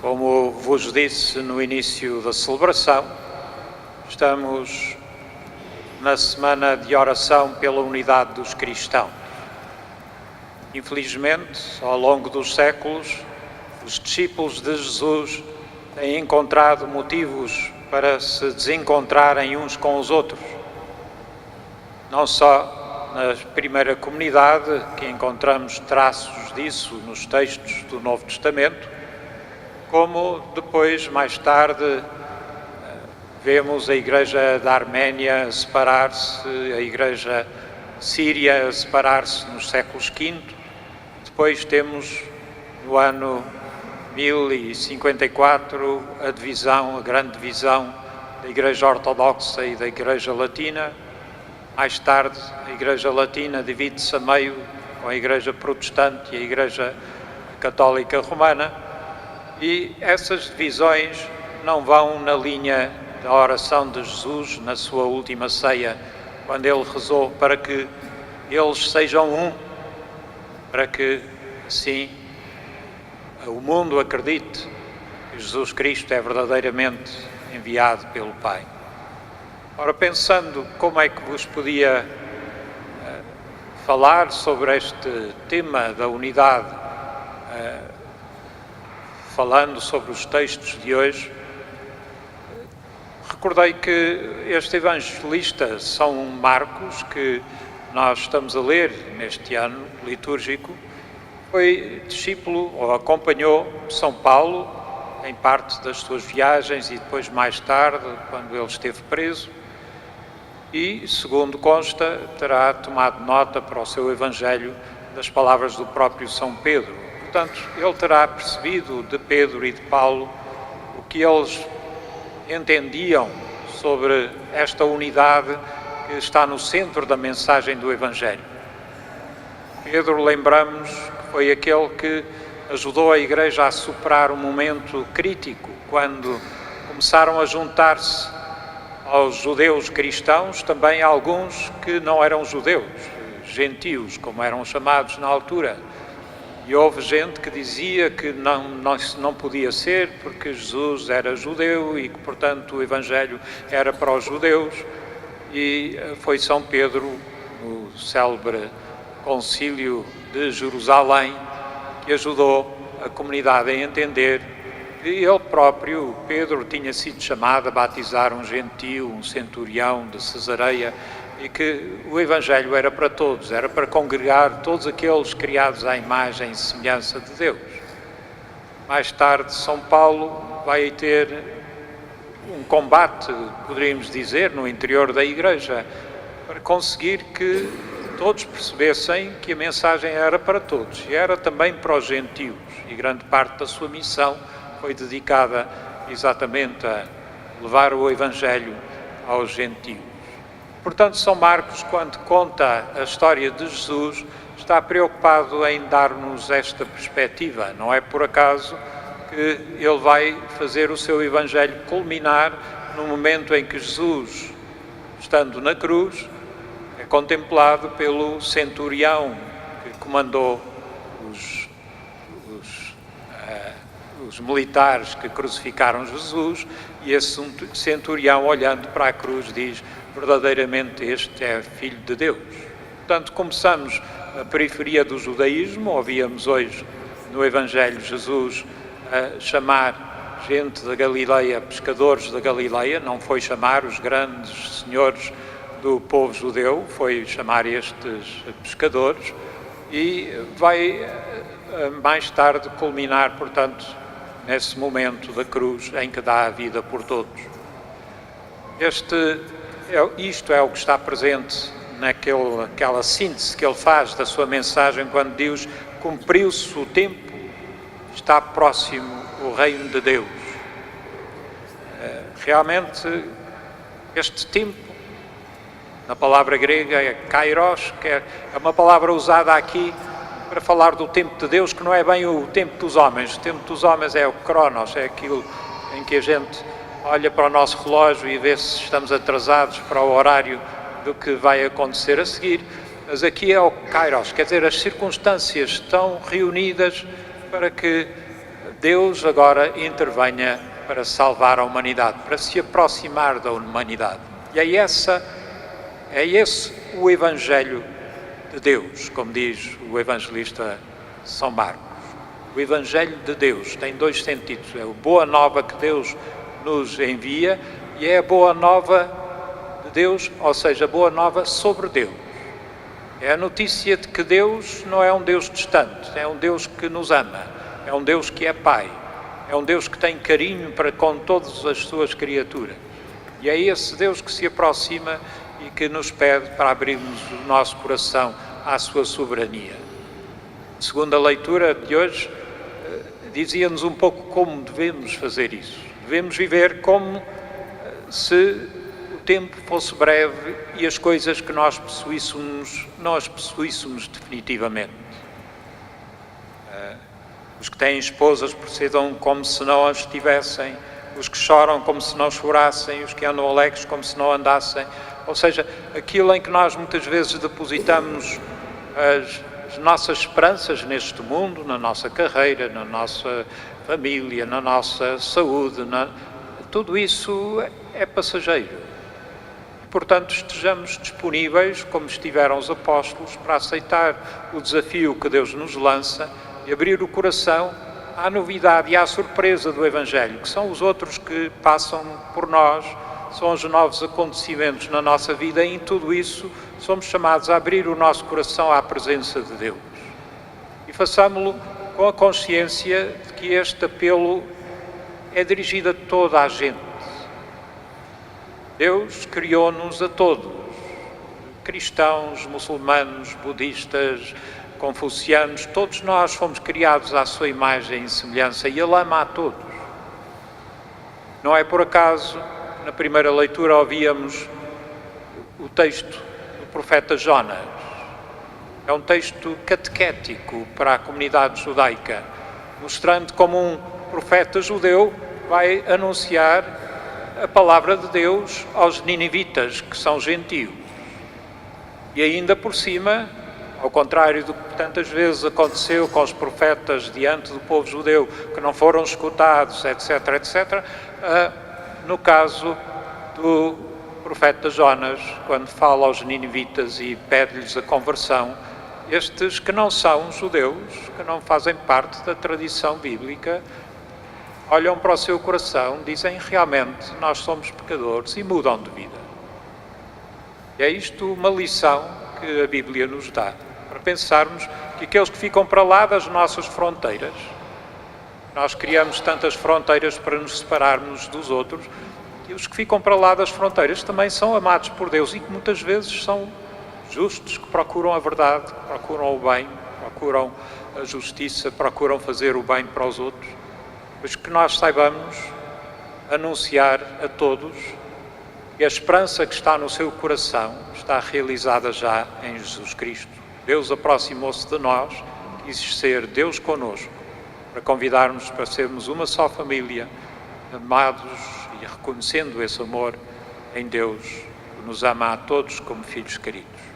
Como vos disse no início da celebração, estamos na semana de oração pela unidade dos cristãos. Infelizmente, ao longo dos séculos, os discípulos de Jesus têm encontrado motivos para se desencontrarem uns com os outros. Não só na primeira comunidade, que encontramos traços disso nos textos do Novo Testamento, como depois, mais tarde, vemos a Igreja da Arménia separar-se, a Igreja síria separar-se nos séculos V. Depois temos, no ano 1054, a grande divisão da Igreja Ortodoxa e da Igreja Latina. Mais tarde, a Igreja Latina divide-se a meio com a Igreja Protestante e a Igreja Católica Romana. E essas divisões não vão na linha da oração de Jesus na sua última ceia, quando ele rezou para que eles sejam um, para que, assim, o mundo acredite que Jesus Cristo é verdadeiramente enviado pelo Pai. Ora, pensando como é que vos podia falar sobre este tema da unidade, falando sobre os textos de hoje, recordei que este evangelista, São Marcos, que nós estamos a ler neste ano litúrgico, foi discípulo ou acompanhou São Paulo em parte das suas viagens e depois mais tarde, quando ele esteve preso, e, segundo consta, terá tomado nota para o seu evangelho das palavras do próprio São Pedro. Portanto, ele terá percebido de Pedro e de Paulo o que eles entendiam sobre esta unidade que está no centro da mensagem do Evangelho. Pedro, lembramos, que foi aquele que ajudou a Igreja a superar um momento crítico, quando começaram a juntar-se aos judeus cristãos também alguns que não eram judeus, gentios, como eram chamados na altura. E houve gente que dizia que não podia ser porque Jesus era judeu e que, portanto, o Evangelho era para os judeus. E foi São Pedro, no célebre concílio de Jerusalém, que ajudou a comunidade a entender que ele próprio, Pedro, tinha sido chamado a batizar um gentio, um centurião de Cesareia, e que o Evangelho era para todos, era para congregar todos aqueles criados à imagem e semelhança de Deus. Mais tarde, São Paulo vai ter um combate, poderíamos dizer, no interior da Igreja, para conseguir que todos percebessem que a mensagem era para todos, e era também para os gentios, e grande parte da sua missão foi dedicada exatamente a levar o Evangelho aos gentios. Portanto, São Marcos, quando conta a história de Jesus, está preocupado em dar-nos esta perspectiva. Não é por acaso que ele vai fazer o seu Evangelho culminar no momento em que Jesus, estando na cruz, é contemplado pelo centurião que comandou os militares que crucificaram Jesus, e esse centurião, olhando para a cruz, diz: verdadeiramente este é Filho de Deus. Portanto, começamos a periferia do judaísmo. Ouvíamos hoje no Evangelho Jesus a chamar gente da Galileia, pescadores da Galileia. Não foi chamar os grandes senhores do povo judeu, foi chamar estes pescadores, e vai mais tarde culminar, portanto, nesse momento da cruz em que dá a vida por todos. Isto é o que está presente naquela síntese que ele faz da sua mensagem quando diz: cumpriu-se o tempo, está próximo o reino de Deus. Realmente, este tempo, na palavra grega é kairos, que é uma palavra usada aqui para falar do tempo de Deus, que não é bem o tempo dos homens. O tempo dos homens é o cronos, é aquilo em que a gente olha para o nosso relógio e vê se estamos atrasados para o horário do que vai acontecer a seguir. Mas aqui é o kairos, quer dizer, as circunstâncias estão reunidas para que Deus agora intervenha para salvar a humanidade, para se aproximar da humanidade. E é esse o Evangelho de Deus, como diz o evangelista São Marcos. O Evangelho de Deus tem dois sentidos. É a boa nova que Deus nos envia e é a boa nova de Deus, ou seja, a boa nova sobre Deus. É a notícia de que Deus não é um Deus distante, é um Deus que nos ama, é um Deus que é Pai, é um Deus que tem carinho para com todas as suas criaturas. E é esse Deus que se aproxima e que nos pede para abrirmos o nosso coração à sua soberania. Segundo a leitura de hoje, dizia-nos um pouco como devemos fazer isso. Devemos viver como se o tempo fosse breve e as coisas que nós possuíssemos, não as possuíssemos definitivamente. Os que têm esposas procedam como se não as tivessem, os que choram como se não chorassem, os que andam alegres como se não andassem. Ou seja, aquilo em que nós muitas vezes depositamos as nossas esperanças neste mundo, na nossa carreira, na nossa família, na nossa saúde, tudo isso é passageiro. Portanto, estejamos disponíveis, como estiveram os apóstolos, para aceitar o desafio que Deus nos lança e abrir o coração à novidade e à surpresa do Evangelho, que são os outros que passam por nós, são os novos acontecimentos na nossa vida e em tudo isso somos chamados a abrir o nosso coração à presença de Deus. E façamo-lo com a consciência de que este apelo é dirigido a toda a gente. Deus criou-nos a todos, cristãos, muçulmanos, budistas, confucianos, todos nós fomos criados à sua imagem e semelhança e Ele ama a todos. Não é por acaso, na primeira leitura ouvíamos o texto do profeta Jonas. É um texto catequético para a comunidade judaica, mostrando como um profeta judeu vai anunciar a palavra de Deus aos ninivitas, que são gentios. E ainda por cima, ao contrário do que tantas vezes aconteceu com os profetas diante do povo judeu, que não foram escutados, etc., etc., no caso do profeta Jonas, quando fala aos ninivitas e pede-lhes a conversão, estes que não são judeus, que não fazem parte da tradição bíblica, olham para o seu coração, dizem realmente nós somos pecadores e mudam de vida. E é isto uma lição que a Bíblia nos dá, para pensarmos que aqueles que ficam para lá das nossas fronteiras, nós criamos tantas fronteiras para nos separarmos dos outros, e os que ficam para lá das fronteiras também são amados por Deus e que muitas vezes são justos, que procuram a verdade, que procuram o bem, procuram a justiça, procuram fazer o bem para os outros, mas que nós saibamos anunciar a todos que a esperança que está no seu coração está realizada já em Jesus Cristo. Deus aproximou-se de nós, quis ser Deus connosco, para convidar-nos para sermos uma só família, amados e reconhecendo esse amor em Deus, que nos ama a todos como filhos queridos.